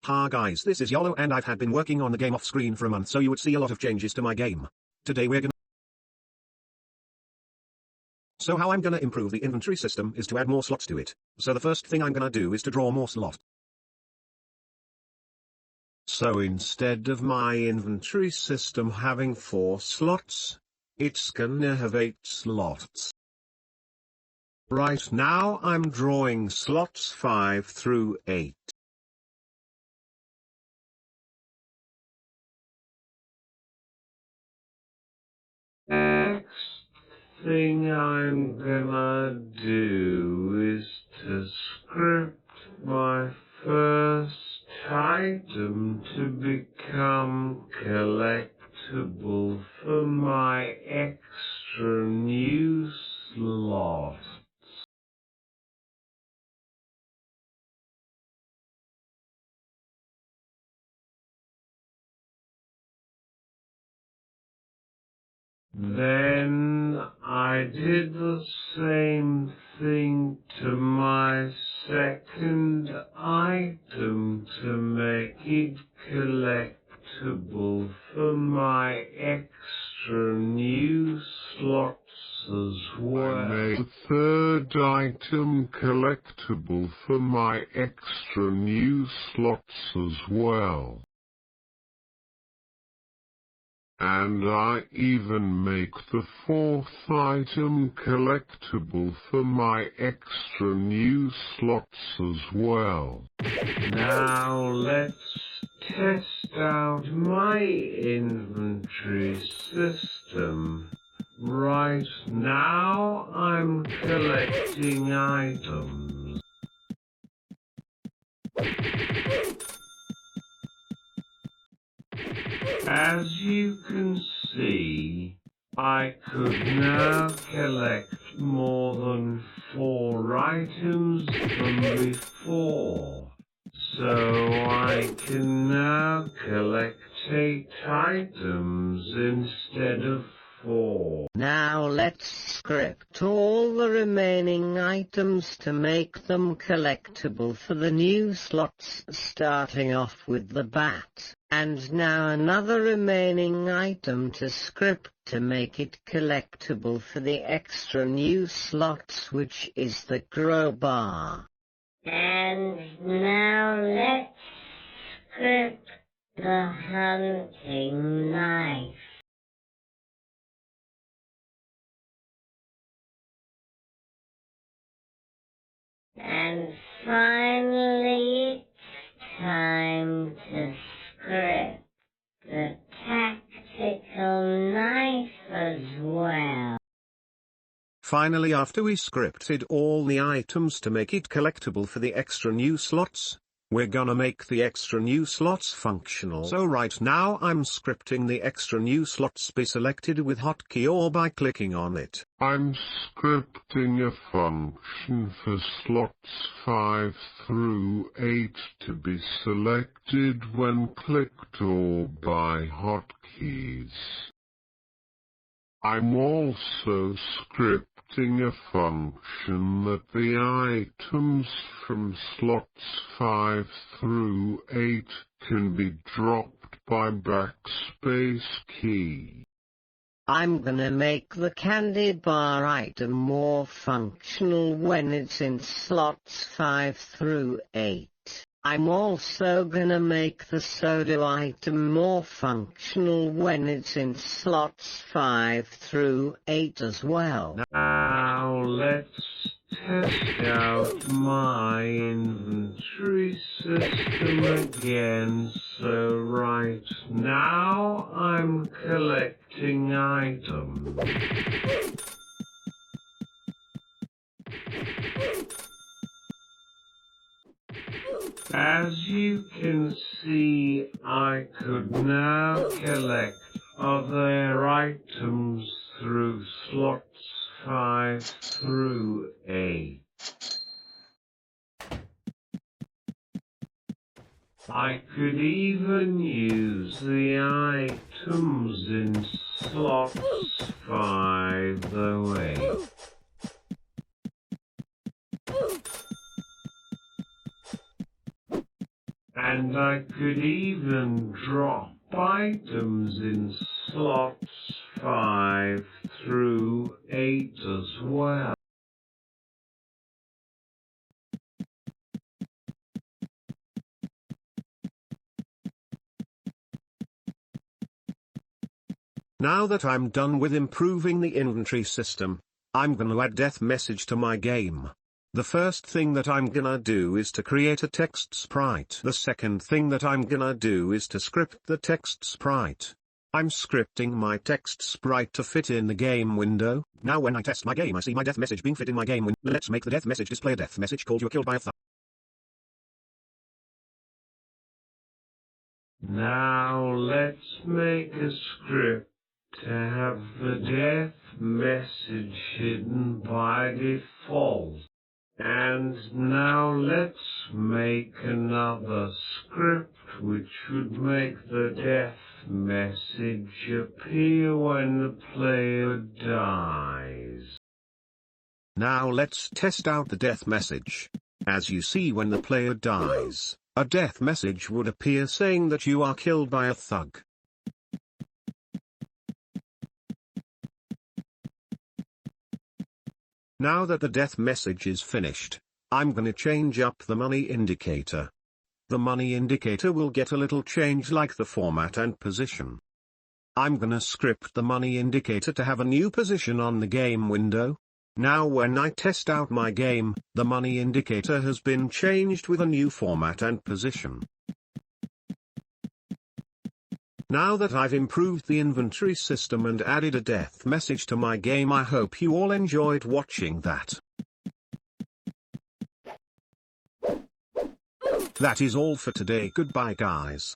Ha guys, this is YOLO and I've been working on the game off screen for a month, so you would see a lot of changes to my game. Today we're gonna So how I'm gonna improve the inventory system is to add more slots to it. So the first thing I'm gonna do is to draw more slots. So instead of my inventory system having 4 slots, it's gonna have 8 slots. Right now I'm drawing slots 5 through 8. Next thing I'm gonna do is to script my first item to become collectible for my extra new slot. Then I did the same thing to my second item to make it collectible for my extra new slots as well. I made the third item collectible for my extra new slots as well. And I even make the fourth item collectible for my extra new slots as well. Now let's test out my inventory system. Right now I'm collecting items. As you can see, I could now collect more than 4 items than before. So I can now collect 8 items instead of 4. Now let's script all the remaining items to make them collectible for the new slots, starting off with the bat. And now another remaining item to script to make it collectible for the extra new slots, which is the crowbar. And now let's script the hunting knife. And finally, it's time to script the tactical knife as well. Finally, after we scripted all the items to make it collectible for the extra new slots, we're gonna make the extra new slots functional. So right now I'm scripting the extra new slots be selected with hotkey or by clicking on it. I'm scripting a function for slots 5 through 8 to be selected when clicked or by hotkeys. I'm also scripting a function that the items from slots 5 through 8 can be dropped by backspace key. I'm gonna make the candy bar item more functional when it's in slots 5 through 8. I'm also gonna make the soda item more functional when it's in slots 5 through 8 as well. Now let's test out my inventory system again. So right now I'm collecting items. As you can see, I could now collect other items through slots 5 through 8. I could even use the items in slots 5 through 8. And And I could even drop items in slots 5 through 8 as well. Now that I'm done with improving the inventory system, I'm gonna add death message to my game. The first thing that I'm gonna do is to create a text sprite. The second thing that I'm gonna do is to script the text sprite. I'm scripting my text sprite to fit in the game window. Now when I test my game I see my death message being fit in my game window. Let's make the death message display a death message called "You were killed by a thug." Now let's make a script to have the death message hidden by default. And now let's make another script which would make the death message appear when the player dies. Now let's test out the death message. As you see, when the player dies, a death message would appear saying that you are killed by a thug. Now that the death message is finished, I'm gonna change up the money indicator. The money indicator will get a little change like the format and position. I'm gonna script the money indicator to have a new position on the game window. Now when I test out my game, the money indicator has been changed with a new format and position. Now that I've improved the inventory system and added a death message to my game, I hope you all enjoyed watching that. That is all for today. Goodbye guys.